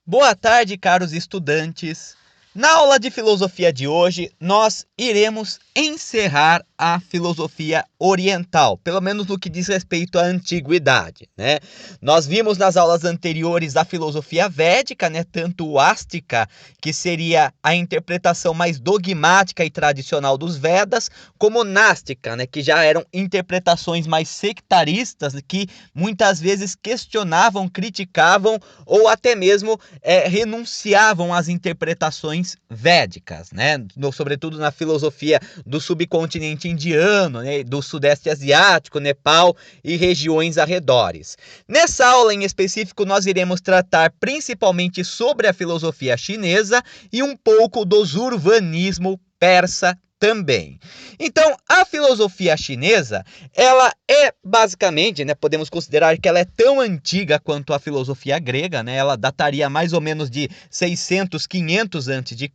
Boa tarde, caros estudantes. Na aula de filosofia de hoje, nós iremos encerrar a filosofia oriental, pelo menos no que diz respeito à antiguidade, né? Nós vimos nas aulas anteriores a filosofia védica, né? Tanto o Ástica, que seria a interpretação mais dogmática e tradicional dos Vedas, como Nástica, né? Que já eram interpretações mais sectaristas, que muitas vezes questionavam, criticavam ou até mesmo renunciavam às interpretações védicas, né? Sobretudo na filosofia do subcontinente indiano, né? Do sudeste asiático, Nepal e regiões arredores. Nessa aula em específico, nós iremos tratar principalmente sobre a filosofia chinesa e um pouco do urbanismo persa também. Então, a filosofia chinesa, ela é basicamente, né, podemos considerar que ela é tão antiga quanto a filosofia grega, né? Ela dataria mais ou menos de 600, 500 a.C.,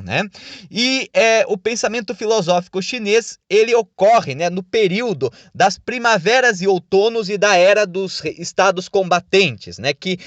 né? E o pensamento filosófico chinês, ele ocorre, né, no período das primaveras e outonos e da era dos estados combatentes, né? Que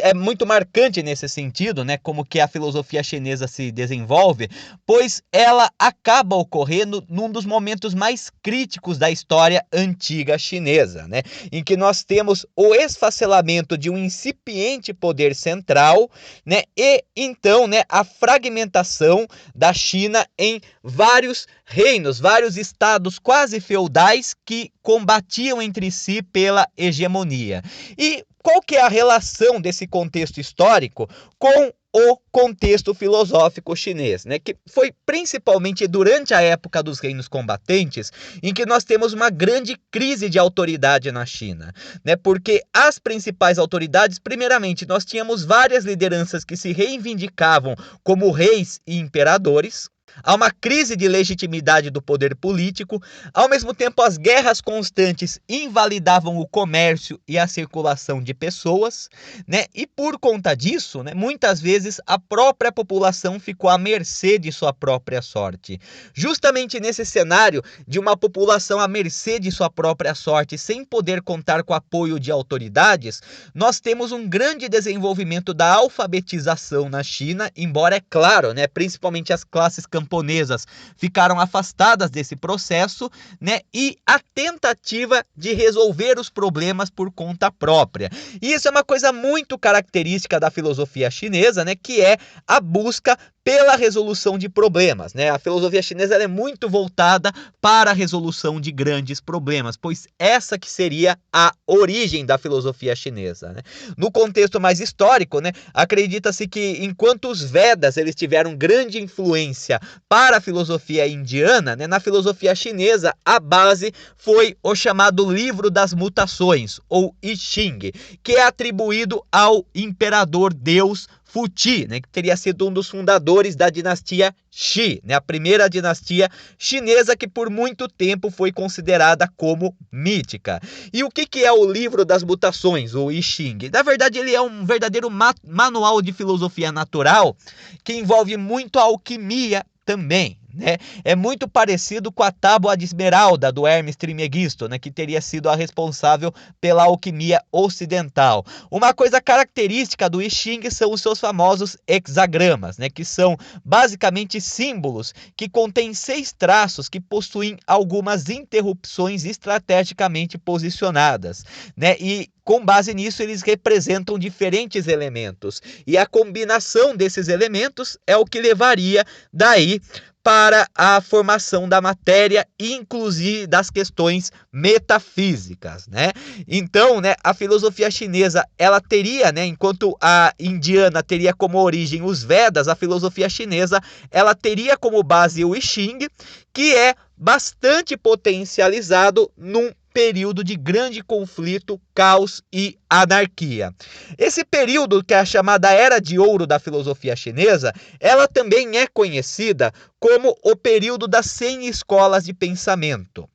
é muito marcante nesse sentido, né? Como que a filosofia chinesa se desenvolve, pois ela acaba ocorrendo num dos momentos mais críticos da história antiga chinesa, né? Em que nós temos o esfacelamento de um incipiente poder central, né? E então, né, a fragmentação da China em vários reinos, vários estados quase feudais que combatiam entre si pela hegemonia. E qual que é a relação desse contexto histórico com o contexto filosófico chinês, né? Que foi principalmente durante a época dos reinos combatentes em que nós temos uma grande crise de autoridade na China, né? Porque as principais autoridades, primeiramente, nós tínhamos várias lideranças que se reivindicavam como reis e imperadores. Há uma crise de legitimidade do poder político. Ao mesmo tempo, as guerras constantes invalidavam o comércio e a circulação de pessoas, né? E por conta disso, né, muitas vezes a própria população ficou à mercê de sua própria sorte. Justamente nesse cenário de uma população à mercê de sua própria sorte, sem poder contar com o apoio de autoridades, nós temos um grande desenvolvimento da alfabetização na China, embora, é claro, né, principalmente as classes camponesas ficaram afastadas desse processo, né? E a tentativa de resolver os problemas por conta própria. E isso é uma coisa muito característica da filosofia chinesa, né? Que é a busca pela resolução de problemas, né? A filosofia chinesa ela é muito voltada para a resolução de grandes problemas, pois essa que seria a origem da filosofia chinesa, né? No contexto mais histórico, né, acredita-se que enquanto os Vedas eles tiveram grande influência para a filosofia indiana, né, na filosofia chinesa a base foi o chamado Livro das Mutações, ou I Ching, que é atribuído ao imperador deus Futi, né, que teria sido um dos fundadores da dinastia Qi, né, a primeira dinastia chinesa que por muito tempo foi considerada como mítica. E o que é o Livro das Mutações, ou I Ching? Na verdade, ele é um verdadeiro manual de filosofia natural que envolve muito a alquimia também, né? É muito parecido com a Tábua de Esmeralda do Hermes Trismegisto, né, que teria sido a responsável pela alquimia ocidental. Uma coisa característica do I Ching são os seus famosos hexagramas, né, que são basicamente símbolos que contêm 6 traços que possuem algumas interrupções estrategicamente posicionadas, né? E com base nisso, eles representam diferentes elementos. E a combinação desses elementos é o que levaria daí para a formação da matéria, inclusive das questões metafísicas, né? Então, né, a filosofia chinesa, ela teria, né, enquanto a indiana teria como origem os Vedas, a filosofia chinesa, ela teria como base o I Ching, que é bastante potencializado num período de grande conflito, caos e anarquia. Esse período, que é a chamada Era de Ouro da filosofia chinesa, ela também é conhecida como o período das 100 escolas de pensamento.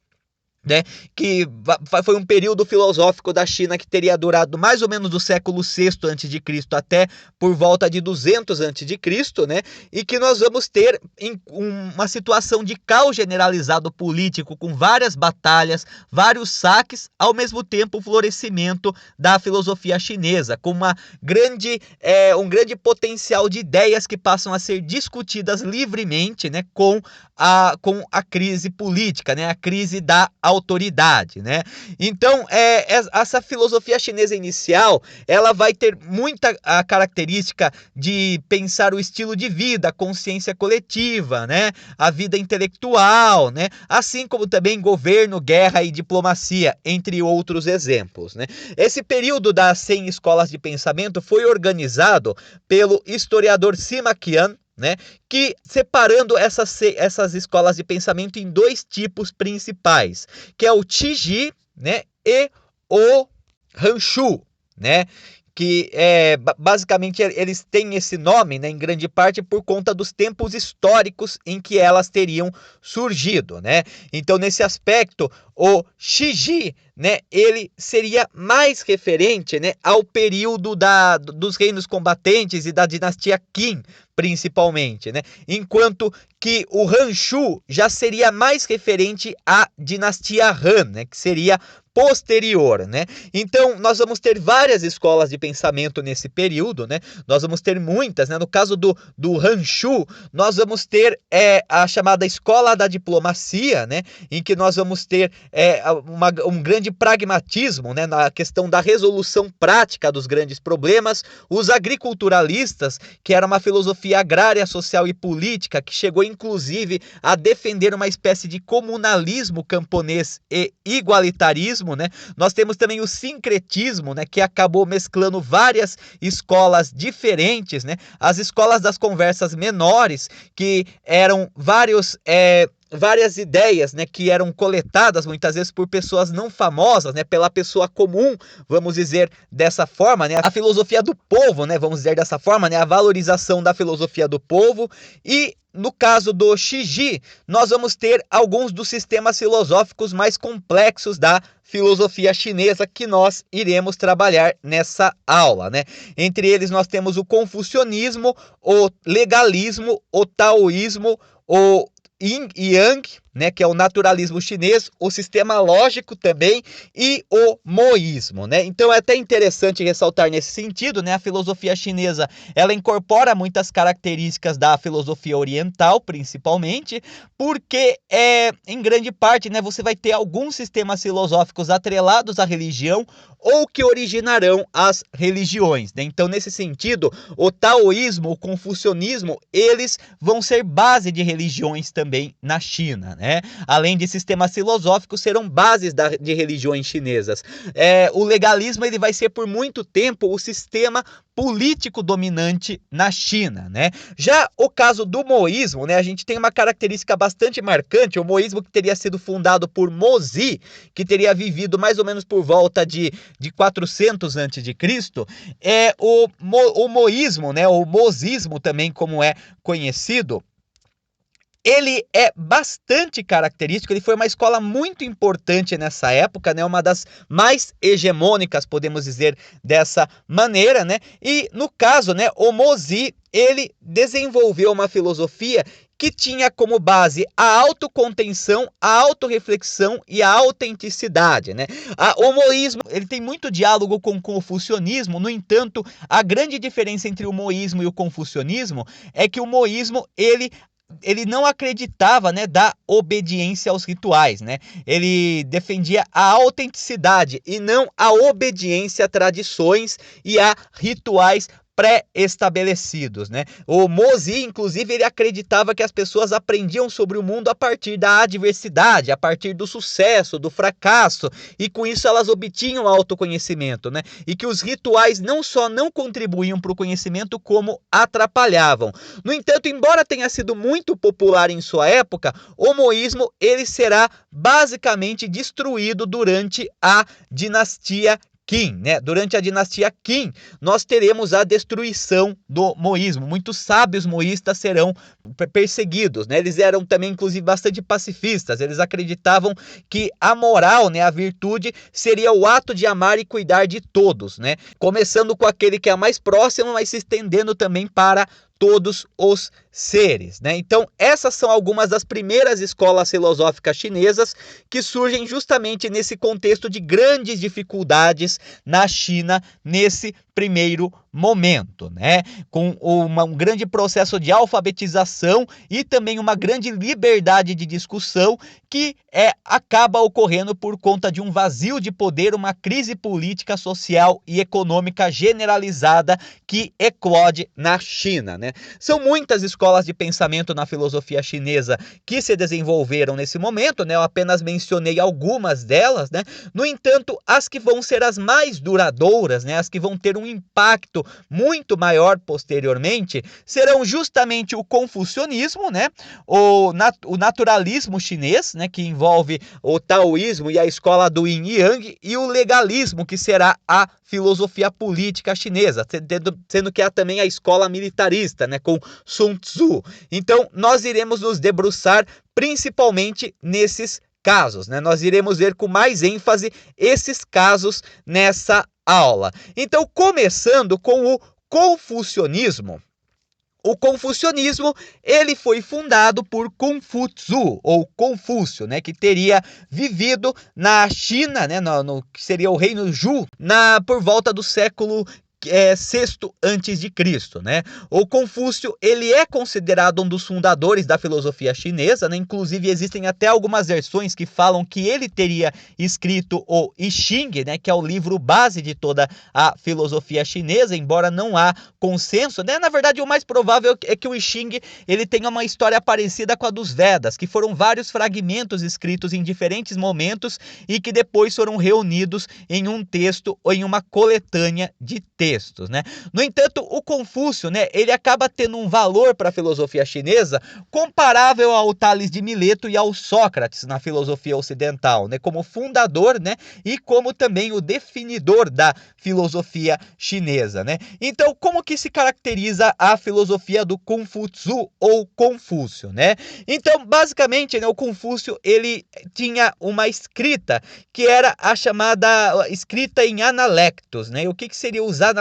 né, que foi um período filosófico da China que teria durado mais ou menos do século VI a.C. até por volta de 200 a.C., né, e que nós vamos ter uma situação de caos generalizado político, com várias batalhas, vários saques, ao mesmo tempo o florescimento da filosofia chinesa, com um grande potencial de ideias que passam a ser discutidas livremente, né, com a crise política, né, a crise da autoridade, né? Então, essa filosofia chinesa inicial, ela vai ter muita a característica de pensar o estilo de vida, a consciência coletiva, né? A vida intelectual, né? Assim como também governo, guerra e diplomacia, entre outros exemplos, né? Esse período das 100 escolas de pensamento foi organizado pelo historiador Sima Qian, né, que separando essas escolas de pensamento em dois tipos principais, que é o Qiji, né, e o Hanshu, né, que basicamente eles têm esse nome, né, em grande parte por conta dos tempos históricos em que elas teriam surgido, né? Então, nesse aspecto, o Qiji, né, ele seria mais referente, né, ao período dos reinos combatentes e da dinastia Qin, principalmente, né? Enquanto que o Hanshu já seria mais referente à dinastia Han, né, que seria posterior, né? Então, nós vamos ter várias escolas de pensamento nesse período, né? Nós vamos ter muitas, né? No caso do Hanshu, nós vamos ter a chamada escola da diplomacia, né? Em que nós vamos ter um grande pragmatismo, né? Na questão da resolução prática dos grandes problemas. Os agriculturalistas, que era uma filosofia agrária, social e política, que chegou inclusive a defender uma espécie de comunalismo camponês e igualitarismo, né? Nós temos também o sincretismo, né, que acabou mesclando várias escolas diferentes, né? As escolas das conversas menores, que eram várias ideias, né, que eram coletadas muitas vezes por pessoas não famosas, né, pela pessoa comum, vamos dizer dessa forma, né, a filosofia do povo, né, vamos dizer dessa forma, né, a valorização da filosofia do povo. E no caso do Qiji, nós vamos ter alguns dos sistemas filosóficos mais complexos da filosofia chinesa que nós iremos trabalhar nessa aula, né? Entre eles nós temos o confucionismo, o legalismo, o taoísmo, o Yin e Yang, né, que é o naturalismo chinês, o sistema lógico também e o moísmo, né? Então é até interessante ressaltar nesse sentido, né, a filosofia chinesa, ela incorpora muitas características da filosofia oriental, principalmente, porque em grande parte, né, você vai ter alguns sistemas filosóficos atrelados à religião ou que originarão as religiões, né? Então, nesse sentido, o taoísmo, o confucionismo, eles vão ser base de religiões também na China, né? Além de sistemas filosóficos, serão bases de religiões chinesas. O legalismo ele vai ser por muito tempo o sistema político dominante na China, né? Já o caso do moísmo, né, a gente tem uma característica bastante marcante. O moísmo, que teria sido fundado por Mozi, que teria vivido mais ou menos por volta de 400 a.C., o moísmo, né, o mozismo também, como é conhecido, ele é bastante característico, ele foi uma escola muito importante nessa época, né? Uma das mais hegemônicas, podemos dizer dessa maneira, né? E no caso, né, o Mozi, ele desenvolveu uma filosofia que tinha como base a autocontenção, a autorreflexão e a autenticidade, né? O moísmo, ele tem muito diálogo com o confucionismo. No entanto, a grande diferença entre o moísmo e o confucionismo é que o moísmo, ele não acreditava, né, da obediência aos rituais, né? Ele defendia a autenticidade e não a obediência a tradições e a rituais pré-estabelecidos, né? O Mozi, inclusive, ele acreditava que as pessoas aprendiam sobre o mundo a partir da adversidade, a partir do sucesso, do fracasso, e com isso elas obtinham autoconhecimento, né? E que os rituais não só não contribuíam para o conhecimento, como atrapalhavam. No entanto, embora tenha sido muito popular em sua época, o moísmo ele será basicamente destruído durante a dinastia Qin, né? Durante a dinastia Qin, nós teremos a destruição do moísmo. Muitos sábios moístas serão perseguidos, né? Eles eram também, inclusive, bastante pacifistas. Eles acreditavam que a moral, né, a virtude, seria o ato de amar e cuidar de todos, né? Começando com aquele que é mais próximo, mas se estendendo também para todos os seres, né? Então, essas são algumas das primeiras escolas filosóficas chinesas que surgem justamente nesse contexto de grandes dificuldades na China nesse primeiro momento, né? Com um grande processo de alfabetização e também uma grande liberdade de discussão que acaba ocorrendo por conta de um vazio de poder, uma crise política, social e econômica generalizada que eclode na China, né? São muitas escolas de pensamento na filosofia chinesa que se desenvolveram nesse momento, né? Eu apenas mencionei algumas delas, né? No entanto, as que vão ser as mais duradouras, né? As que vão ter um impacto muito maior posteriormente, serão justamente o confucionismo, né? O naturalismo chinês, né? Que envolve o taoísmo e a escola do Yin e Yang, e o legalismo, que será a filosofia política chinesa, sendo que há também a escola militarista, né, com Sun Tzu. Então, nós iremos nos debruçar principalmente nesses casos, né? Nós iremos ver com mais ênfase esses casos nessa aula. Então, começando com o confucionismo. O confucionismo, ele foi fundado por Confúcio, ou Confúcio, né, que teria vivido na China, né, no que seria o reino Zhou, por volta do século sexto antes de Cristo, né? O Confúcio, ele é considerado um dos fundadores da filosofia chinesa, né? Inclusive existem até algumas versões que falam que ele teria escrito o I Ching, né? Que é o livro base de toda a filosofia chinesa, embora não há consenso, né? Na verdade, o mais provável é que o I Ching, ele tenha uma história parecida com a dos Vedas, que foram vários fragmentos escritos em diferentes momentos e que depois foram reunidos em um texto ou em uma coletânea de textos, né? No entanto, o Confúcio, né, ele acaba tendo um valor para a filosofia chinesa comparável ao Tales de Mileto e ao Sócrates na filosofia ocidental, né, como fundador, né, e como também o definidor da filosofia chinesa, né? Então, como que se caracteriza a filosofia do Confúcio ou Confúcio, né? Então, basicamente, né, o Confúcio, ele tinha uma escrita que era a chamada escrita em analectos, né? O que seriam os analectos?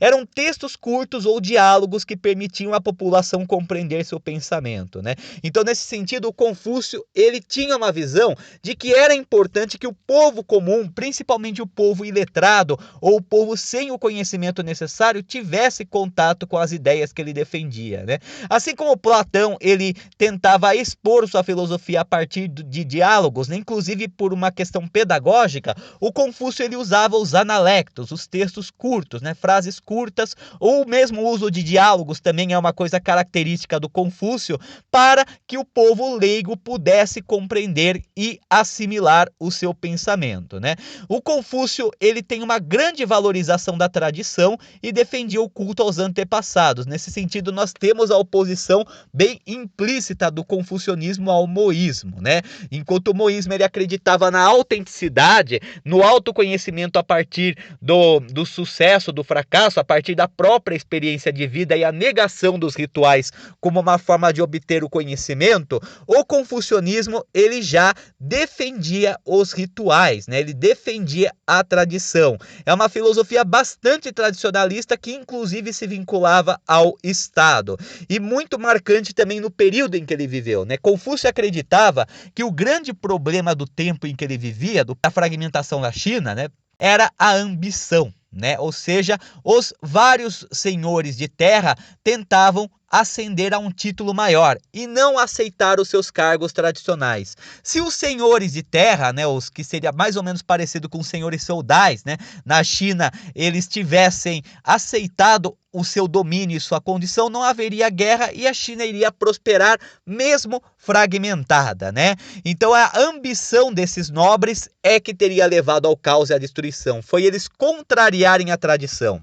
Eram textos curtos ou diálogos que permitiam à população compreender seu pensamento, né? Então, nesse sentido, o Confúcio, ele tinha uma visão de que era importante que o povo comum, principalmente o povo iletrado ou o povo sem o conhecimento necessário, tivesse contato com as ideias que ele defendia, né? Assim como Platão, ele tentava expor sua filosofia a partir de diálogos, né? Inclusive por uma questão pedagógica, o Confúcio, ele usava os analectos, os textos curtos, né? Frases curtas, ou mesmo o uso de diálogos também é uma coisa característica do Confúcio, para que o povo leigo pudesse compreender e assimilar o seu pensamento, né? O Confúcio, ele tem uma grande valorização da tradição e defendia o culto aos antepassados. Nesse sentido, nós temos a oposição bem implícita do confucionismo ao moísmo, né? Enquanto o moísmo, ele acreditava na autenticidade, no autoconhecimento a partir do sucesso, do fracasso, a partir da própria experiência de vida e a negação dos rituais como uma forma de obter o conhecimento, o confucionismo, ele já defendia os rituais, né? Ele defendia a tradição. É uma filosofia bastante tradicionalista que inclusive se vinculava ao Estado e muito marcante também no período em que ele viveu, né? Confúcio acreditava que o grande problema do tempo em que ele vivia, da fragmentação da China, né, era a ambição, né? Ou seja, os vários senhores de terra tentavam ascender a um título maior e não aceitar os seus cargos tradicionais. Se os senhores de terra, né, os que seria mais ou menos parecido com os senhores feudais, né, na China, eles tivessem aceitado o seu domínio e sua condição, não haveria guerra e a China iria prosperar mesmo fragmentada, né? Então a ambição desses nobres é que teria levado ao caos e à destruição. Foi eles contrariarem a tradição.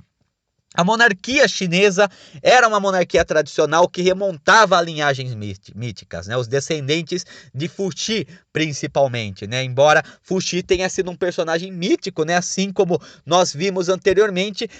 A monarquia chinesa era uma monarquia tradicional que remontava a linhagens míticas, né? Os descendentes de Fuxi, principalmente, né? Embora Fuxi tenha sido um personagem mítico, né? Assim como nós vimos anteriormente,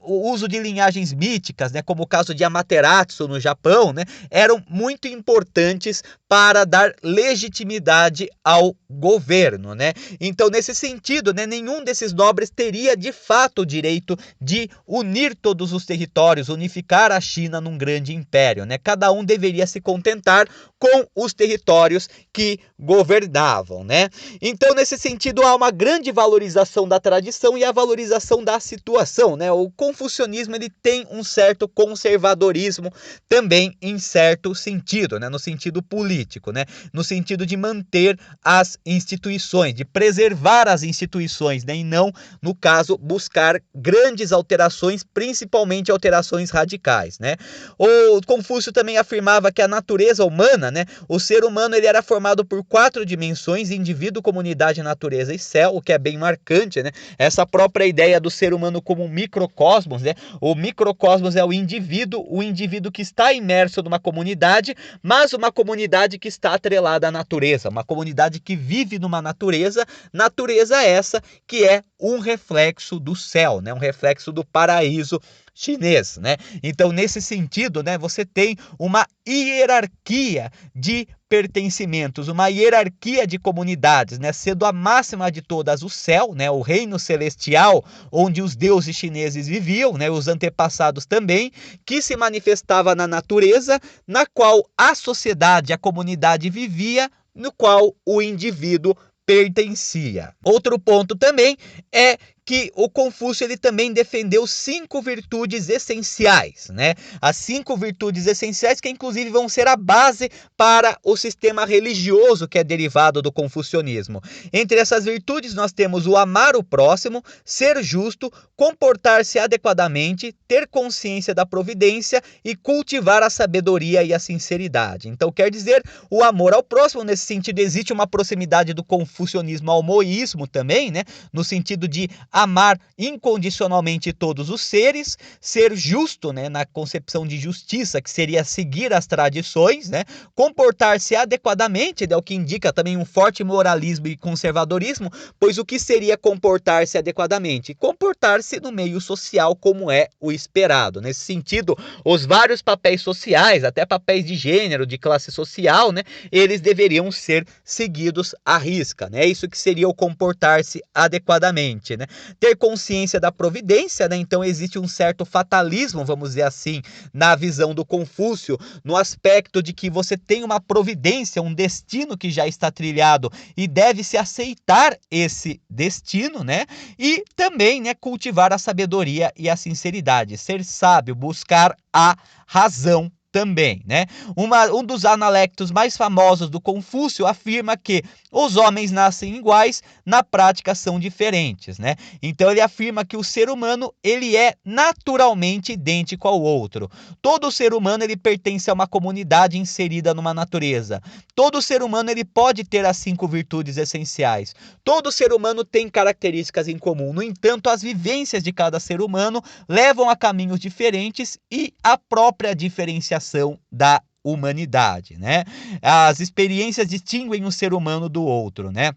o uso de linhagens míticas, né? Como o caso de Amaterasu no Japão, né? Eram muito importantes para dar legitimidade ao governo, né? Então, nesse sentido, né, nenhum desses nobres teria de fato o direito de unir todos os territórios, unificar a China num grande império, né? Cada um deveria se contentar com os territórios que governavam, né? Então, nesse sentido, há uma grande valorização da tradição e a valorização da situação, né? O confucionismo, ele tem um certo conservadorismo também em certo sentido, né? No sentido político, né? No sentido de manter as instituições, de preservar as instituições, né? E não, no caso, buscar grandes alterações, principalmente alterações radicais, né? O Confúcio também afirmava que a natureza humana, né? O ser humano, ele era formado por 4 dimensões: indivíduo, comunidade, natureza e céu, o que é bem marcante, né? Essa própria ideia do ser humano como um microcosmos, né? O microcosmos é o indivíduo que está imerso numa comunidade, mas uma comunidade que está atrelada à natureza, uma comunidade que vive numa natureza essa que é um reflexo do céu, né? Um reflexo do paraíso chinês, né? Então, nesse sentido, né, você tem uma hierarquia de pertencimentos, uma hierarquia de comunidades, né, sendo a máxima de todas o céu, né, o reino celestial, onde os deuses chineses viviam, né, os antepassados também, que se manifestava na natureza, na qual a sociedade, a comunidade vivia, no qual o indivíduo pertencia. Outro ponto também é que o Confúcio, ele também defendeu 5 virtudes essenciais, né? As 5 virtudes essenciais que inclusive vão ser a base para o sistema religioso que é derivado do confucionismo. Entre essas virtudes nós temos o amar o próximo, ser justo, comportar-se adequadamente, ter consciência da providência e cultivar a sabedoria e a sinceridade. Então, quer dizer, o amor ao próximo, nesse sentido, existe uma proximidade do confucionismo ao moísmo também, né? No sentido de amar incondicionalmente todos os seres, ser justo, né, na concepção de justiça, que seria seguir as tradições, né, comportar-se adequadamente, é o que indica também um forte moralismo e conservadorismo, pois o que seria comportar-se adequadamente? Comportar-se no meio social como é o esperado. Nesse sentido, os vários papéis sociais, até papéis de gênero, de classe social, né, eles deveriam ser seguidos à risca, né? Isso que seria o comportar-se adequadamente, né? Ter consciência da providência, né? Então existe um certo fatalismo, vamos dizer assim, na visão do Confúcio, no aspecto de que você tem uma providência, um destino que já está trilhado e deve-se aceitar esse destino, né? E também, né, cultivar a sabedoria e a sinceridade, ser sábio, buscar a razão também, né? Um dos analectos mais famosos do Confúcio afirma que os homens nascem iguais, na prática são diferentes, né? Então ele afirma que o ser humano, ele é naturalmente idêntico ao outro. Todo ser humano, ele pertence a uma comunidade inserida numa natureza. Todo ser humano, ele pode ter as 5 virtudes essenciais. Todo ser humano tem características em comum. No entanto, as vivências de cada ser humano levam a caminhos diferentes e a própria diferenciação da humanidade, né? As experiências distinguem o ser humano do outro, né?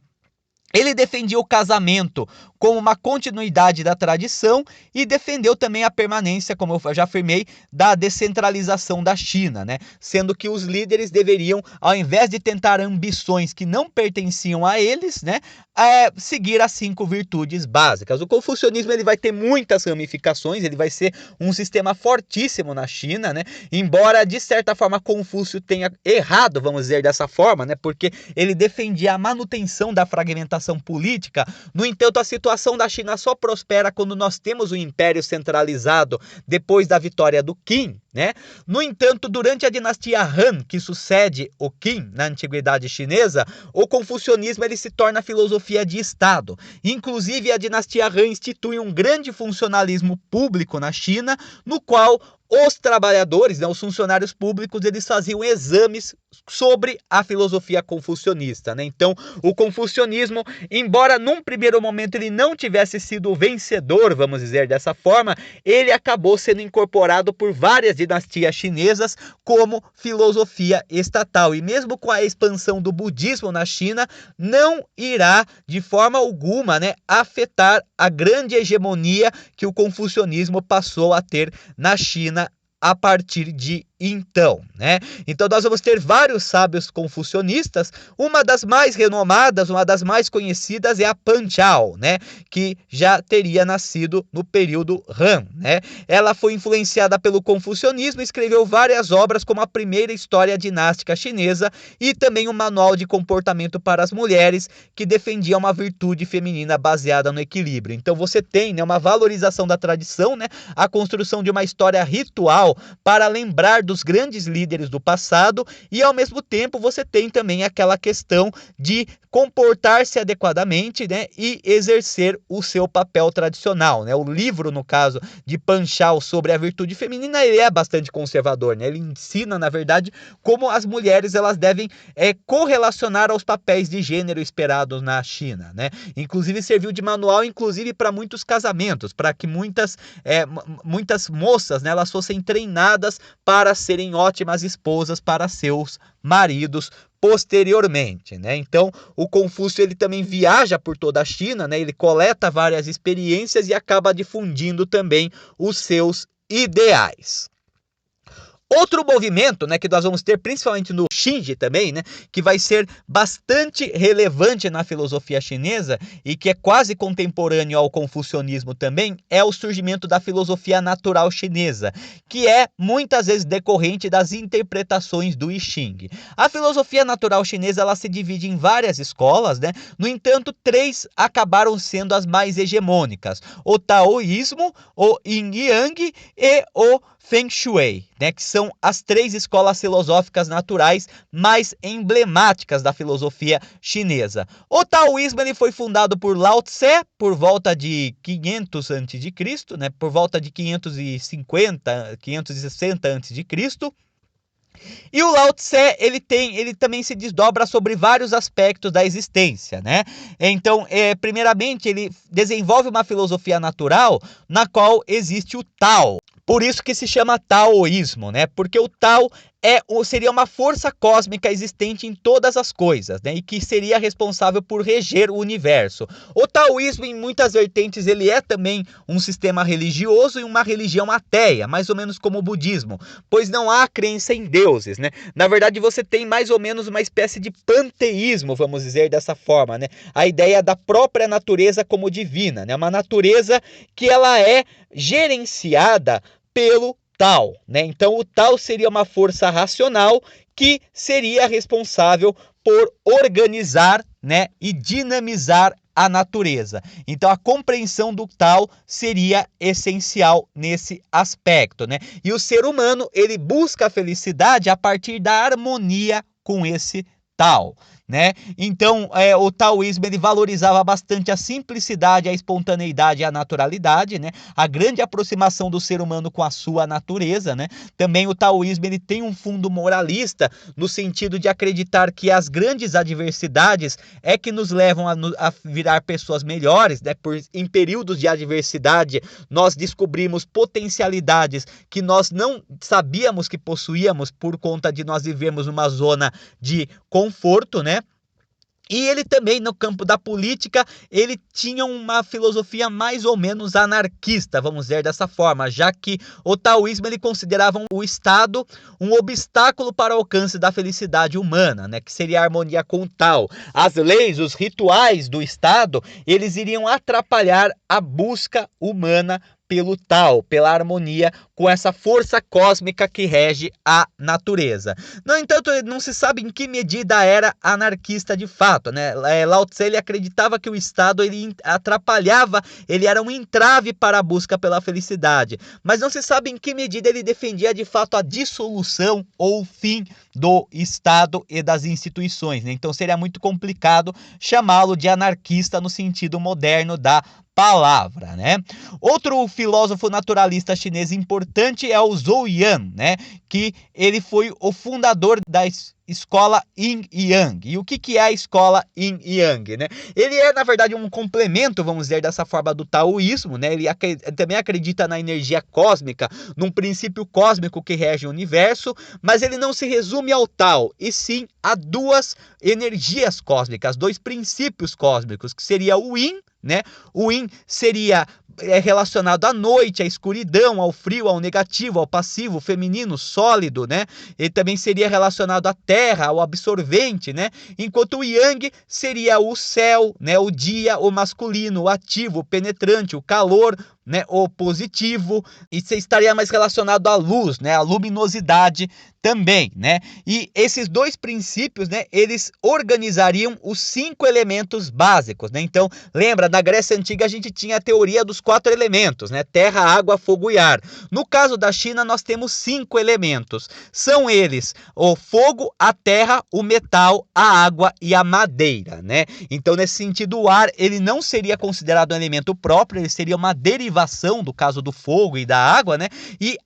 Ele defendia o casamento como uma continuidade da tradição e defendeu também a permanência, como eu já afirmei, da descentralização da China, né? Sendo que os líderes deveriam, ao invés de tentar ambições que não pertenciam a eles, né, seguir as 5 virtudes básicas. O confucionismo, ele vai ter muitas ramificações, ele vai ser um sistema fortíssimo na China, né? Embora de certa forma Confúcio tenha errado, vamos dizer dessa forma, né? Porque ele defendia a manutenção da fragmentação política. No entanto, a situação da China só prospera quando nós temos um império centralizado depois da vitória do Qin, né? No entanto, durante a dinastia Han, que sucede o Qin na antiguidade chinesa, o confucionismo, ele se torna filosofia de Estado. Inclusive, a dinastia Han institui um grande funcionalismo público na China, no qual os trabalhadores, né, os funcionários públicos, eles faziam exames sobre a filosofia confucionista, né? Então, o confucionismo, embora num primeiro momento ele não tivesse sido o vencedor, vamos dizer dessa forma, ele acabou sendo incorporado por várias dinastias chinesas como filosofia estatal. E mesmo com a expansão do budismo na China, não irá de forma alguma, né, afetar a grande hegemonia que o confucionismo passou a ter na China a partir de então, né? Então nós vamos ter vários sábios confucionistas. Uma das mais renomadas, uma das mais conhecidas é a Pan Chao, né? Que já teria nascido no período Han, né? Ela foi influenciada pelo confucionismo e escreveu várias obras, como a primeira história dinástica chinesa e também um manual de comportamento para as mulheres, que defendia uma virtude feminina baseada no equilíbrio. Então você tem, né, uma valorização da tradição, né? A construção de uma história ritual para lembrar dos grandes líderes do passado, e ao mesmo tempo você tem também aquela questão de comportar-se adequadamente, né, e exercer o seu papel tradicional, né? O livro, no caso de Pan Chao, sobre a virtude feminina, ele é bastante conservador, né? Ele ensina, na verdade, como as mulheres elas devem correlacionar aos papéis de gênero esperados na China, né? Inclusive serviu de manual, inclusive para muitos casamentos, para que muitas moças, né, elas fossem treinadas para serem ótimas esposas para seus maridos posteriormente, né? Então, o Confúcio ele também viaja por toda a China, né? Ele coleta várias experiências e acaba difundindo também os seus ideais. Outro movimento, né, que nós vamos ter principalmente no Xinji também, né, que vai ser bastante relevante na filosofia chinesa e que é quase contemporâneo ao confucionismo também, é o surgimento da filosofia natural chinesa, que é muitas vezes decorrente das interpretações do I Ching. A filosofia natural chinesa ela se divide em várias escolas, né? No entanto, três acabaram sendo as mais hegemônicas: o taoísmo, o yin yang e o Feng Shui, né, que são as três escolas filosóficas naturais mais emblemáticas da filosofia chinesa. O taoísmo ele foi fundado por Lao Tse por volta de 500 a.C., né, por volta de 550, 560 a.C., e o Lao Tse, ele também se desdobra sobre vários aspectos da existência, né? Então, primeiramente, ele desenvolve uma filosofia natural na qual existe o Tao. Por isso que se chama taoísmo, né? Porque o Tao seria uma força cósmica existente em todas as coisas, né? E que seria responsável por reger o universo. O taoísmo, em muitas vertentes, ele é também um sistema religioso e uma religião ateia, mais ou menos como o budismo, pois não há crença em deuses, né? Na verdade, você tem mais ou menos uma espécie de panteísmo, vamos dizer dessa forma, né? A ideia da própria natureza como divina, né? Uma natureza que ela é gerenciada pelo Tao, né? Então o Tao seria uma força racional que seria responsável por organizar, né, e dinamizar a natureza. Então a compreensão do Tao seria essencial nesse aspecto, né? E o ser humano, ele busca a felicidade a partir da harmonia com esse Tao, né? Então, o taoísmo ele valorizava bastante a simplicidade, a espontaneidade e a naturalidade, né? A grande aproximação do ser humano com a sua natureza, né? Também o taoísmo ele tem um fundo moralista no sentido de acreditar que as grandes adversidades é que nos levam a virar pessoas melhores, né? Em períodos de adversidade nós descobrimos potencialidades que nós não sabíamos que possuíamos por conta de nós vivermos numa zona de conforto, né? E ele também, no campo da política, ele tinha uma filosofia mais ou menos anarquista, vamos dizer dessa forma, já que o taoísmo ele considerava o Estado um obstáculo para o alcance da felicidade humana, né, que seria a harmonia com o Tao. As leis, os rituais do Estado, eles iriam atrapalhar a busca humana pelo Tao, pela harmonia com essa força cósmica que rege a natureza. No entanto, não se sabe em que medida era anarquista de fato, né? Lao Tse ele acreditava que o Estado ele atrapalhava, ele era um entrave para a busca pela felicidade, mas não se sabe em que medida ele defendia de fato a dissolução ou o fim do Estado e das instituições, né? Então seria muito complicado chamá-lo de anarquista no sentido moderno da palavra, né? Outro filósofo naturalista chinês importante é o Zhou Yan, né? Que ele foi o fundador da escola Yin e Yang. E o que é a escola Yin e Yang, né? Ele é, na verdade, um complemento, vamos dizer, dessa forma do taoísmo, né? Ele também acredita na energia cósmica, num princípio cósmico que rege o universo, mas ele não se resume ao Tao, e sim a duas energias cósmicas, dois princípios cósmicos, que seria o Yin, né? O Yin seria relacionado à noite, à escuridão, ao frio, ao negativo, ao passivo, feminino, sólido, né? Ele também seria relacionado à terra, ao absorvente, né? Enquanto o Yang seria o céu, né? O dia, o masculino, o ativo, o penetrante, o calor, né, o positivo, e você estaria mais relacionado à luz, né, à luminosidade também, né? E esses dois princípios, né, eles organizariam os 5 elementos básicos, né? Então, lembra, na Grécia Antiga a gente tinha a teoria dos 4 elementos, né? Terra, água, fogo e ar. No caso da China, nós temos 5 elementos. São eles o fogo, a terra, o metal, a água e a madeira, né? Então, nesse sentido, o ar, ele não seria considerado um elemento próprio, ele seria uma derivação do caso do fogo e da água, né? E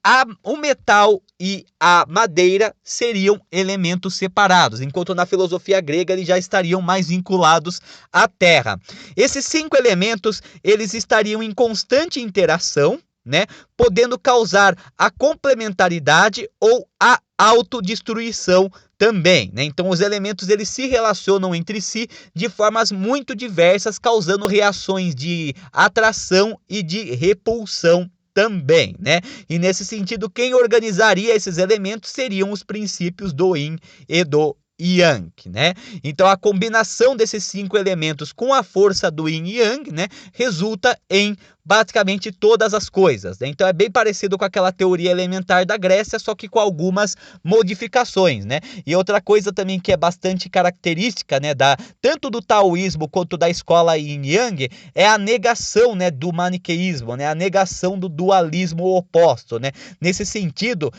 o metal e a madeira seriam elementos separados, enquanto na filosofia grega eles já estariam mais vinculados à terra. Esses 5 elementos, eles estariam em constante interação, né? Podendo causar a complementaridade ou a autodestruição também, né? Então os elementos eles se relacionam entre si de formas muito diversas, causando reações de atração e de repulsão também, né? E nesse sentido, quem organizaria esses elementos seriam os princípios do Yin e do Yang, né? Então a combinação desses 5 elementos com a força do Yin e Yang, né, resulta em basicamente todas as coisas, né? Então é bem parecido com aquela teoria elementar da Grécia, só que com algumas modificações, né? E outra coisa também que é bastante característica, né, tanto do taoísmo quanto da escola Yin Yang é a negação, né, do maniqueísmo, né? A negação do dualismo oposto, né? Nesse sentido,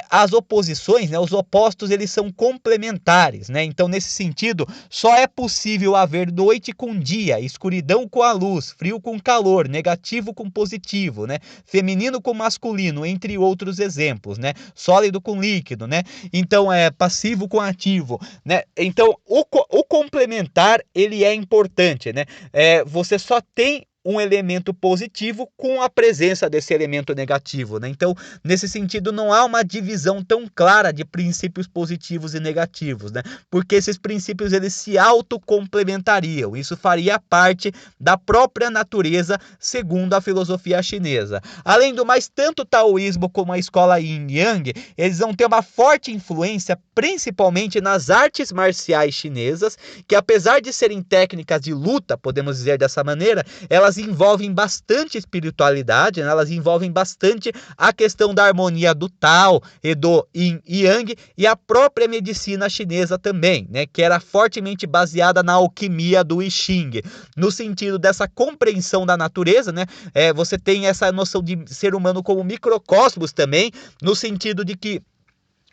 as oposições, né, os opostos, eles são complementares, né? Então nesse sentido, só é possível haver noite com dia, escuridão com a luz, frio com calor, negativo com positivo, né? Feminino com masculino, entre outros exemplos, né? Sólido com líquido, né? Então passivo com ativo, né? Então o complementar ele é importante, né? Você só tem um elemento positivo com a presença desse elemento negativo, né? Então, nesse sentido, não há uma divisão tão clara de princípios positivos e negativos, né? Porque esses princípios eles se autocomplementariam. Isso faria parte da própria natureza, segundo a filosofia chinesa. Além do mais, tanto o taoísmo como a escola Yin Yang, eles vão ter uma forte influência, principalmente nas artes marciais chinesas, que apesar de serem técnicas de luta, podemos dizer dessa maneira, elas envolvem bastante espiritualidade, né? Elas envolvem bastante a questão da harmonia do Tao e do Yin e Yang, e a própria medicina chinesa também, né? Que era fortemente baseada na alquimia do I Ching, no sentido dessa compreensão da natureza, né? Você tem essa noção de ser humano como microcosmos também, no sentido de que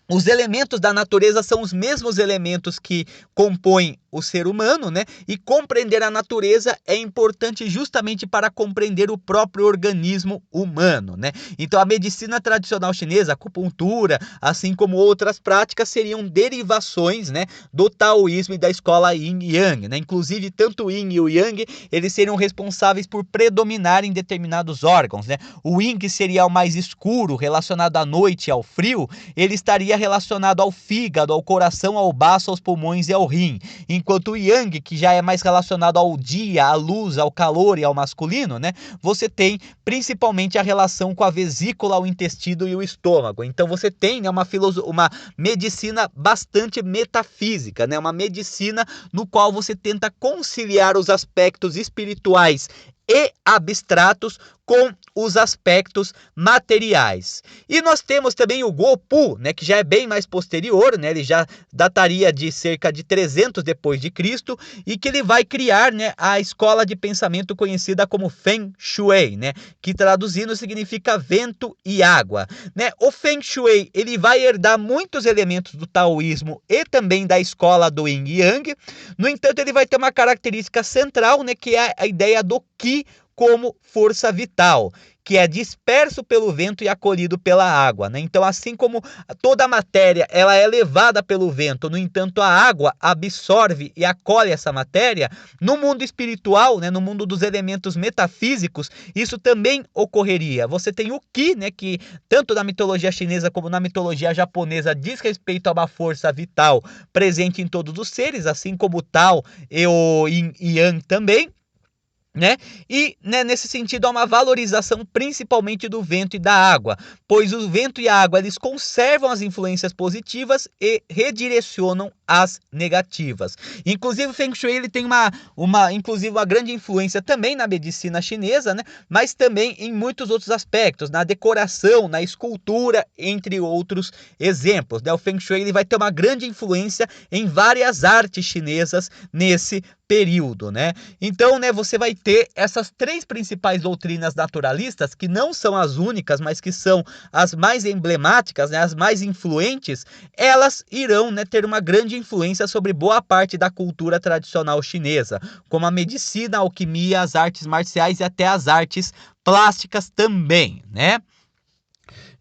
os elementos da natureza são os mesmos elementos que compõem o ser humano, né? E compreender a natureza é importante justamente para compreender o próprio organismo humano, né? Então a medicina tradicional chinesa, a acupuntura, assim como outras práticas, seriam derivações, né, do taoísmo e da escola Yin e Yang, né? Inclusive tanto o Yin e o Yang, eles seriam responsáveis por predominar em determinados órgãos, né? O Yin, que seria o mais escuro, relacionado à noite e ao frio, ele estaria relacionado ao fígado, ao coração, ao baço, aos pulmões e ao rim. Enquanto o Yang, que já é mais relacionado ao dia, à luz, ao calor e ao masculino, né? Você tem principalmente a relação com a vesícula, o intestino e o estômago. Então você tem, né, uma medicina bastante metafísica, né? Uma medicina no qual você tenta conciliar os aspectos espirituais e abstratos com os aspectos materiais. E nós temos também o Guopu, né, que já é bem mais posterior, né, ele já dataria de cerca de 300 depois de Cristo, e que ele vai criar, né, a escola de pensamento conhecida como Feng Shui, né, que traduzindo significa vento e água, né? O Feng Shui, ele vai herdar muitos elementos do taoísmo e também da escola do Yin e Yang. No entanto, ele vai ter uma característica central, né, que é a ideia do Qi como força vital, que é disperso pelo vento e acolhido pela água, né? Então, assim como toda a matéria ela é levada pelo vento, no entanto, a água absorve e acolhe essa matéria, no mundo espiritual, né, no mundo dos elementos metafísicos, isso também ocorreria. Você tem o Ki, né, que tanto na mitologia chinesa como na mitologia japonesa diz respeito a uma força vital presente em todos os seres, assim como o Tao e o Yin e Yang também, né? E né, nesse sentido há uma valorização principalmente do vento e da água, pois o vento e a água eles conservam as influências positivas e redirecionam as negativas. Inclusive o Feng Shui ele tem inclusive uma grande influência também na medicina chinesa, né? Mas também em muitos outros aspectos, na decoração, na escultura, entre outros exemplos, né? O Feng Shui ele vai ter uma grande influência em várias artes chinesas nesse período, né? Então, né, você vai ter essas três principais doutrinas naturalistas, que não são as únicas, mas que são as mais emblemáticas, né, as mais influentes, elas irão, né, ter uma grande influência sobre boa parte da cultura tradicional chinesa, como a medicina, a alquimia, as artes marciais e até as artes plásticas também, né?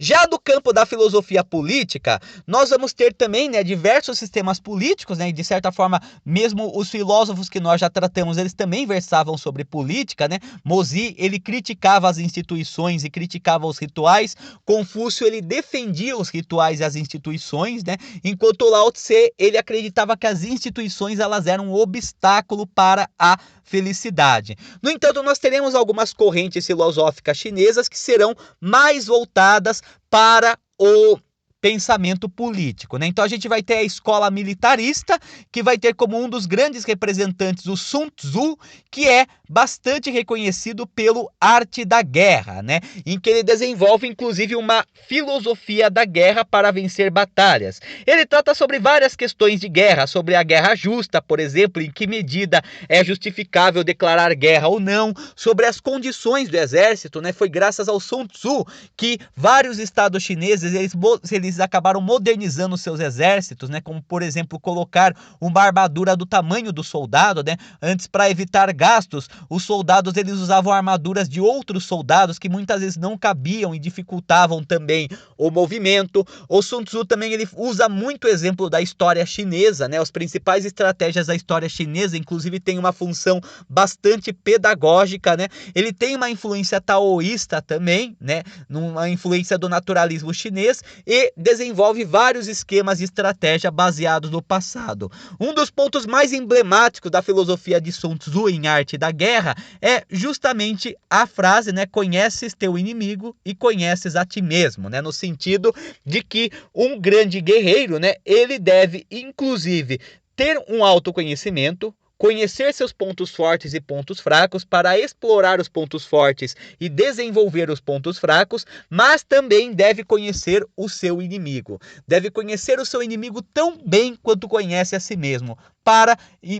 Já do campo da filosofia política, nós vamos ter também, né, diversos sistemas políticos, né, e de certa forma, mesmo os filósofos que nós já tratamos, eles também versavam sobre política, né? Mozi, ele criticava as instituições e criticava os rituais. Confúcio, ele defendia os rituais e as instituições, né? Enquanto Lao Tse, ele acreditava que as instituições elas eram um obstáculo para a felicidade. No entanto, nós teremos algumas correntes filosóficas chinesas que serão mais voltadas para o pensamento político, né? Então a gente vai ter a escola militarista, que vai ter como um dos grandes representantes o Sun Tzu, que é bastante reconhecido pelo arte da guerra, né? Em que ele desenvolve inclusive uma filosofia da guerra para vencer batalhas. Ele trata sobre várias questões de guerra, sobre a guerra justa, por exemplo, em que medida é justificável declarar guerra ou não, sobre as condições do exército, né? Foi graças ao Sun Tzu que vários estados chineses eles acabaram modernizando seus exércitos, né? Como, por exemplo, colocar uma armadura do tamanho do soldado, né? Antes, para evitar gastos, os soldados eles usavam armaduras de outros soldados que muitas vezes não cabiam e dificultavam também o movimento. O Sun Tzu também ele usa muito exemplo da história chinesa, né? As principais estratégias da história chinesa, inclusive, tem uma função bastante pedagógica, né? Ele tem uma influência taoísta também, né? Uma influência do naturalismo chinês e desenvolve vários esquemas de estratégia baseados no passado. Um dos pontos mais emblemáticos da filosofia de Sun Tzu em Arte da Guerra é justamente a frase, né, conheces teu inimigo e conheces a ti mesmo, né, no sentido de que um grande guerreiro, né, ele deve inclusive ter um autoconhecimento, conhecer seus pontos fortes e pontos fracos para explorar os pontos fortes e desenvolver os pontos fracos, mas também deve conhecer o seu inimigo. Deve conhecer o seu inimigo tão bem quanto conhece a si mesmo, para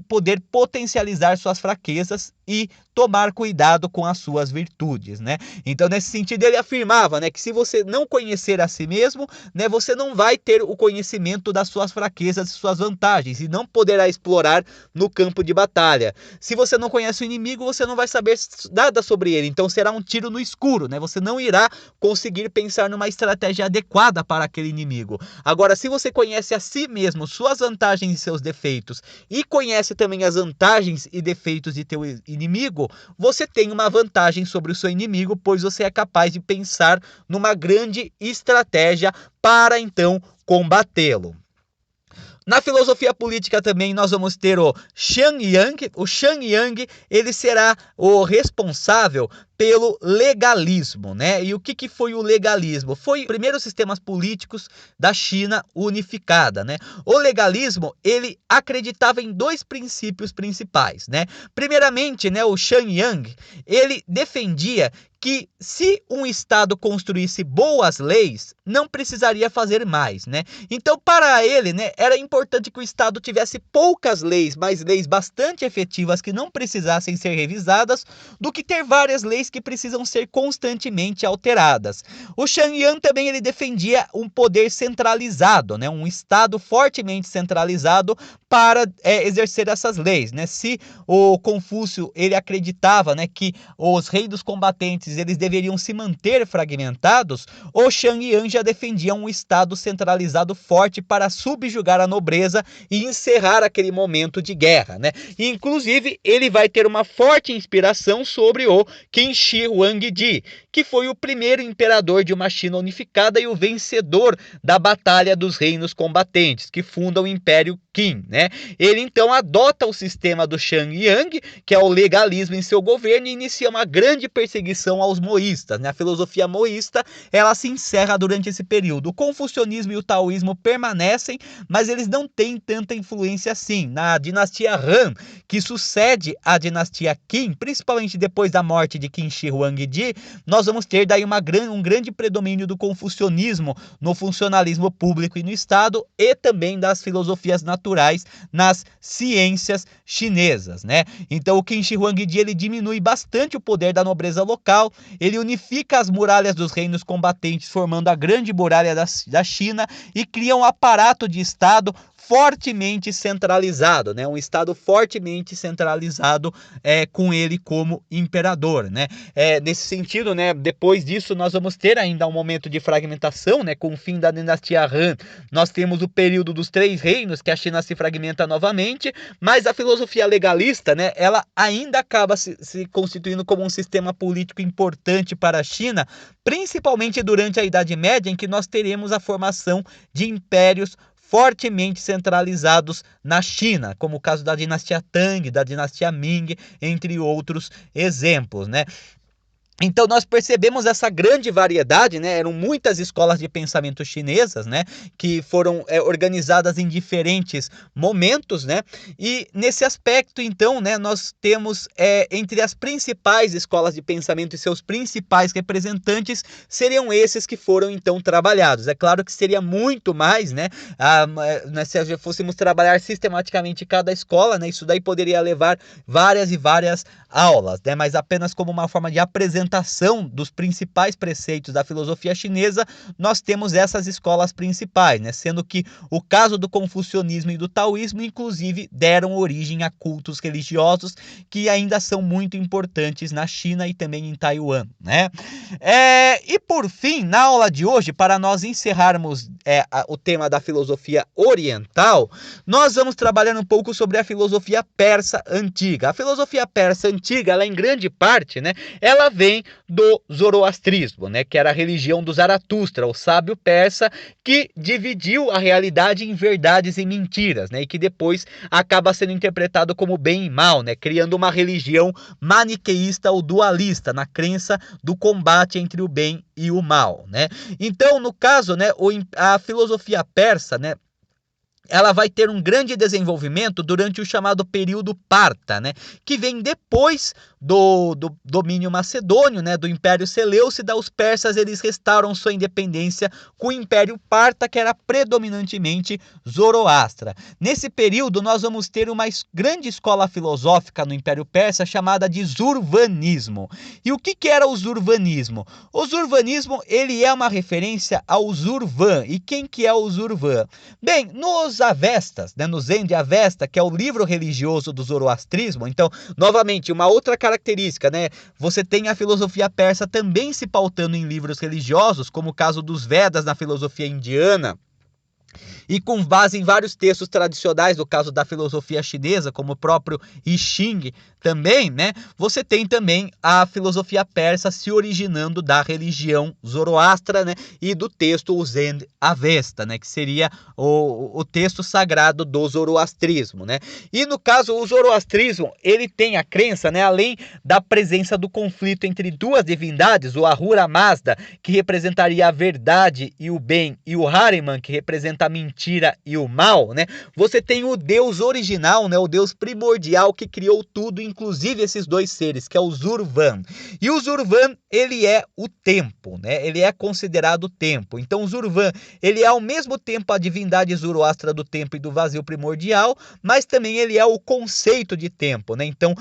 poder potencializar suas fraquezas e tomar cuidado com as suas virtudes, né? Então, nesse sentido, ele afirmava, né, que se você não conhecer a si mesmo, né, você não vai ter o conhecimento das suas fraquezas e suas vantagens e não poderá explorar no campo de batalha. Se você não conhece o inimigo, você não vai saber nada sobre ele, então será um tiro no escuro, né? Você não irá conseguir pensar numa estratégia adequada para aquele inimigo. Agora, se você conhece a si mesmo, suas vantagens e seus defeitos, e conhece também as vantagens e defeitos de teu inimigo, você tem uma vantagem sobre o seu inimigo, pois você é capaz de pensar numa grande estratégia para então combatê-lo. Na filosofia política também nós vamos ter o Shan Yang. O Shan Yang ele será o responsável pelo legalismo, né? E o que foi o legalismo? Foi o primeiro sistemas políticos da China unificada, né? O legalismo, ele acreditava em dois princípios principais, né? Primeiramente, né, o Shan Yang, ele defendia que se um Estado construísse boas leis, não precisaria fazer mais, né? Então, para ele, né, era importante que o Estado tivesse poucas leis, mas leis bastante efetivas que não precisassem ser revisadas, do que ter várias leis que precisam ser constantemente alteradas. O Shang Yan também ele defendia um poder centralizado, né, um Estado fortemente centralizado para exercer essas leis, né? Se o Confúcio ele acreditava, né, que os reinos combatentes eles deveriam se manter fragmentados, o Shang Yan já defendia um Estado centralizado forte para subjugar a nobreza e encerrar aquele momento de guerra, né? E, inclusive, ele vai ter uma forte inspiração sobre o Qin Shi Huangdi, que foi o primeiro imperador de uma China unificada e o vencedor da Batalha dos Reinos Combatentes, que funda o Império Qin, né? Ele então adota o sistema do Shang Yang, que é o legalismo em seu governo, e inicia uma grande perseguição aos moístas, né? A filosofia moísta, ela se encerra durante esse período. O confucionismo e o taoísmo permanecem, mas eles não têm tanta influência assim. Na dinastia Han, que sucede à dinastia Qin, principalmente depois da morte de Qin Shi Huangdi, nós vamos ter daí um grande predomínio do confucionismo no funcionalismo público e no Estado, e também das filosofias naturais nas ciências chinesas, né? Então o Qin Shi Huangdi ele diminui bastante o poder da nobreza local, ele unifica as muralhas dos reinos combatentes, formando a grande muralha da China, e cria um aparato de Estado fortemente centralizado, né? Um Estado fortemente centralizado com ele como imperador, né? Nesse sentido, né? Depois disso nós vamos ter ainda um momento de fragmentação, né? Com o fim da dinastia Han, nós temos o período dos 3 reinos, que a China se fragmenta novamente, mas a filosofia legalista, né? Ela ainda acaba se constituindo como um sistema político importante para a China, principalmente durante a Idade Média, em que nós teremos a formação de impérios fortemente centralizados na China, como o caso da dinastia Tang, da dinastia Ming, entre outros exemplos, né? Então nós percebemos essa grande variedade, né? Eram muitas escolas de pensamento chinesas, né? Que foram organizadas em diferentes momentos, né? E nesse aspecto, então, né? Nós temos entre as principais escolas de pensamento e seus principais representantes seriam esses que foram então trabalhados. É claro que seria muito mais, né? Se fôssemos trabalhar sistematicamente cada escola, né? Isso daí poderia levar várias e várias aulas, né? Mas apenas como uma forma de apresentação dos principais preceitos da filosofia chinesa, nós temos essas escolas principais, né? Sendo que o caso do confucionismo e do taoísmo, inclusive, deram origem a cultos religiosos que ainda são muito importantes na China e também em Taiwan, né? E por fim, na aula de hoje, para nós encerrarmos o tema da filosofia oriental, nós vamos trabalhar um pouco sobre a filosofia persa antiga. A filosofia persa antiga, ela em grande parte, né, ela vem do zoroastrismo, né, que era a religião do Zaratustra, o sábio persa que dividiu a realidade em verdades e mentiras, né, e que depois acaba sendo interpretado como bem e mal, né, criando uma religião maniqueísta ou dualista, na crença do combate entre o bem e o mal, né. Então, no caso, né, a filosofia persa, né, ela vai ter um grande desenvolvimento durante o chamado período Parta, né, que vem depois do domínio macedônio, né, do Império Seleucida. Os persas eles restauram sua independência com o Império Parta, que era predominantemente zoroastra. Nesse período nós vamos ter uma grande escola filosófica no Império Persa chamada de Zurvanismo. E o que era o Zurvanismo? O Zurvanismo ele é uma referência ao Zurvan. E quem que é o Zurvan? Bem, nos Avestas, né, no Zen de Avesta, que é o livro religioso do zoroastrismo, então, novamente, uma outra característica, né? Você tem a filosofia persa também se pautando em livros religiosos, como o caso dos Vedas na filosofia indiana, e com base em vários textos tradicionais, no caso da filosofia chinesa, como o próprio I Ching também, né? Você tem também a filosofia persa se originando da religião zoroastra, né? E do texto o Zen Avesta, né? Que seria o texto sagrado do zoroastrismo, né? E no caso, o zoroastrismo, ele tem a crença, né? Além da presença do conflito entre duas divindades, o Ahura Mazda, que representaria a verdade e o bem, e o Ahriman, que representa representa a mentira e o mal, né? Você tem o Deus original, né? O Deus primordial que criou tudo, inclusive esses dois seres, que é o Zurvan. E o Zurvan, ele é o tempo, né? Ele é considerado o tempo. Então o Zurvan, ele é ao mesmo tempo a divindade zoroastra do tempo e do vazio primordial, mas também ele é o conceito de tempo, né? Então,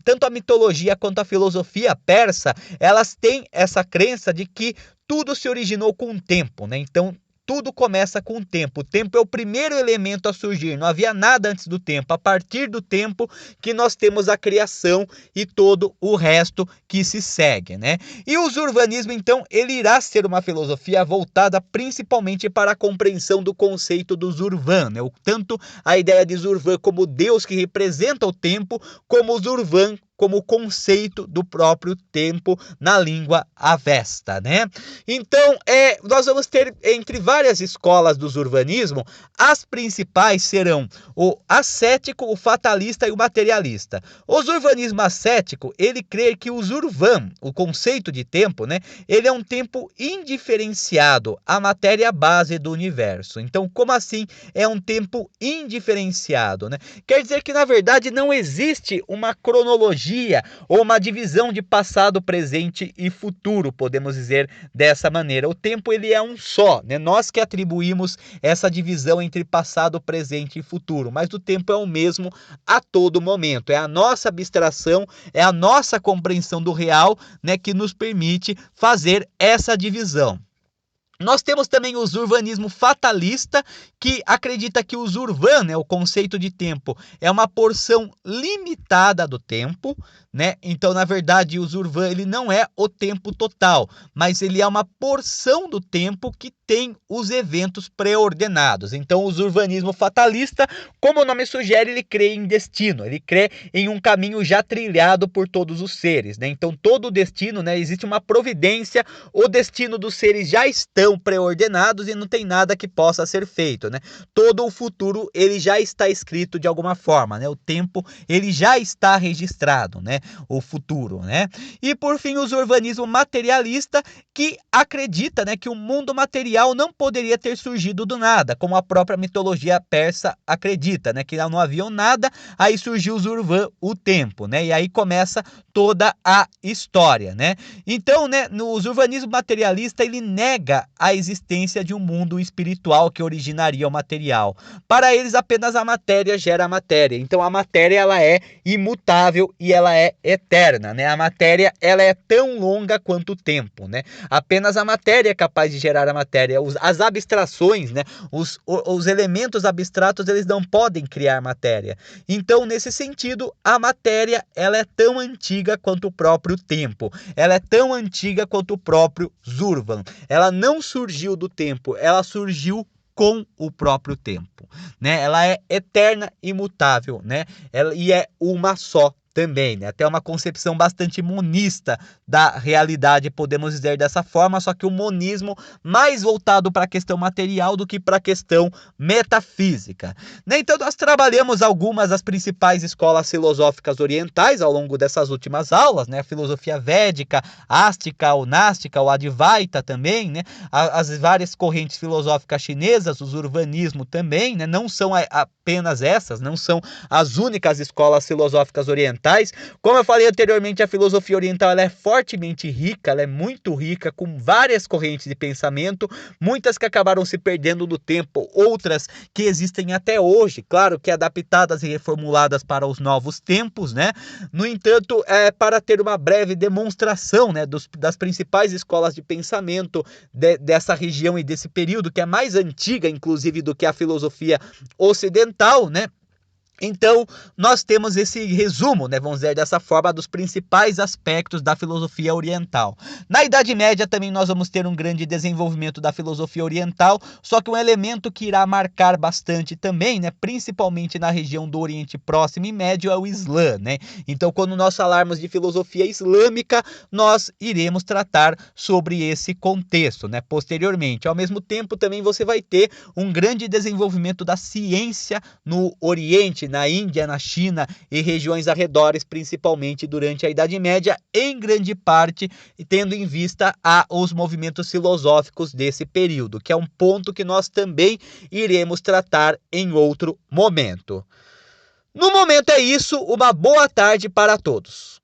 tanto a mitologia quanto a filosofia persa, elas têm essa crença de que tudo se originou com o tempo, né? Então, tudo começa com o tempo. O tempo é o primeiro elemento a surgir. Não havia nada antes do tempo. A partir do tempo que nós temos a criação e todo o resto que se segue, né? E o zurvanismo, então, ele irá ser uma filosofia voltada principalmente para a compreensão do conceito do Zurvan, né? Tanto a ideia de Zurvan como Deus que representa o tempo, como o Zurvan como conceito do próprio tempo na língua avesta, né? Então, nós vamos ter entre várias escolas do zurvanismo, as principais serão o ascético, o fatalista e o materialista. O zurvanismo ascético, ele crê que o Zurvan, o conceito de tempo, né, ele é um tempo indiferenciado à matéria base do universo. Então, como assim é um tempo indiferenciado, né? Quer dizer que, na verdade, não existe uma cronologia ou uma divisão de passado, presente e futuro, podemos dizer dessa maneira. O tempo, ele é um só, né? Nós que atribuímos essa divisão entre passado, presente e futuro, mas o tempo é o mesmo a todo momento. É a nossa abstração, é a nossa compreensão do real, né, que nos permite fazer essa divisão. Nós temos também o zurvanismo fatalista, que acredita que o Zurvan, né, o conceito de tempo, é uma porção limitada do tempo, né? Então, na verdade, o Zurvan, ele não é o tempo total, mas ele é uma porção do tempo que tem os eventos pré-ordenados. Então, o zurvanismo fatalista, como o nome sugere, ele crê em destino, ele crê em um caminho já trilhado por todos os seres, né? Então, todo o destino, né, existe uma providência, o destino dos seres já estão pré-ordenados e não tem nada que possa ser feito, né? Todo o futuro, ele já está escrito de alguma forma, né? O tempo, ele já está registrado, né? O futuro, né? E por fim, o zurvanismo materialista, que acredita, né, que o mundo material não poderia ter surgido do nada, como a própria mitologia persa acredita, né, que não havia nada, aí surgiu o Zurvan, o tempo, né? E aí começa toda a história, né? Então, né, no zurvanismo materialista, ele nega a existência de um mundo espiritual que originaria o material. Para eles, apenas a matéria gera matéria. Então, a matéria, ela é imutável e ela é eterna, né? A matéria, ela é tão longa quanto o tempo, né? Apenas a matéria é capaz de gerar a matéria. As abstrações, né? Os elementos abstratos, eles não podem criar matéria. Então, nesse sentido, a matéria, ela é tão antiga quanto o próprio tempo. Ela é tão antiga quanto o próprio Zurvan. Ela não surgiu do tempo, ela surgiu com o próprio tempo, né? Ela é eterna, imutável, né? E é uma só também, né? Até uma concepção bastante monista da realidade, podemos dizer dessa forma, só que o monismo mais voltado para a questão material do que para a questão metafísica, né? Então nós trabalhamos algumas das principais escolas filosóficas orientais ao longo dessas últimas aulas, né? A filosofia védica, ástica, ou nástica, ou advaita também, né? As várias correntes filosóficas chinesas, o zurvanismo também, né? Não são apenas essas, não são as únicas escolas filosóficas orientais. Como eu falei anteriormente, a filosofia oriental, ela é fortemente rica, ela é muito rica, com várias correntes de pensamento, muitas que acabaram se perdendo no tempo, outras que existem até hoje, claro que adaptadas e reformuladas para os novos tempos, né? No entanto, para ter uma breve demonstração, né, das principais escolas de pensamento dessa região e desse período, que é mais antiga, inclusive, do que a filosofia ocidental, né? Então, nós temos esse resumo, né, vamos dizer dessa forma, dos principais aspectos da filosofia oriental. Na Idade Média também nós vamos ter um grande desenvolvimento da filosofia oriental, só que um elemento que irá marcar bastante também, né, principalmente na região do Oriente Próximo e Médio, é o Islã, né? Então, quando nós falarmos de filosofia islâmica, nós iremos tratar sobre esse contexto, né, posteriormente. Ao mesmo tempo, também você vai ter um grande desenvolvimento da ciência no Oriente, Oriente, na Índia, na China e regiões arredores, principalmente durante a Idade Média, em grande parte tendo em vista os movimentos filosóficos desse período, que é um ponto que nós também iremos tratar em outro momento. No momento é isso, uma boa tarde para todos.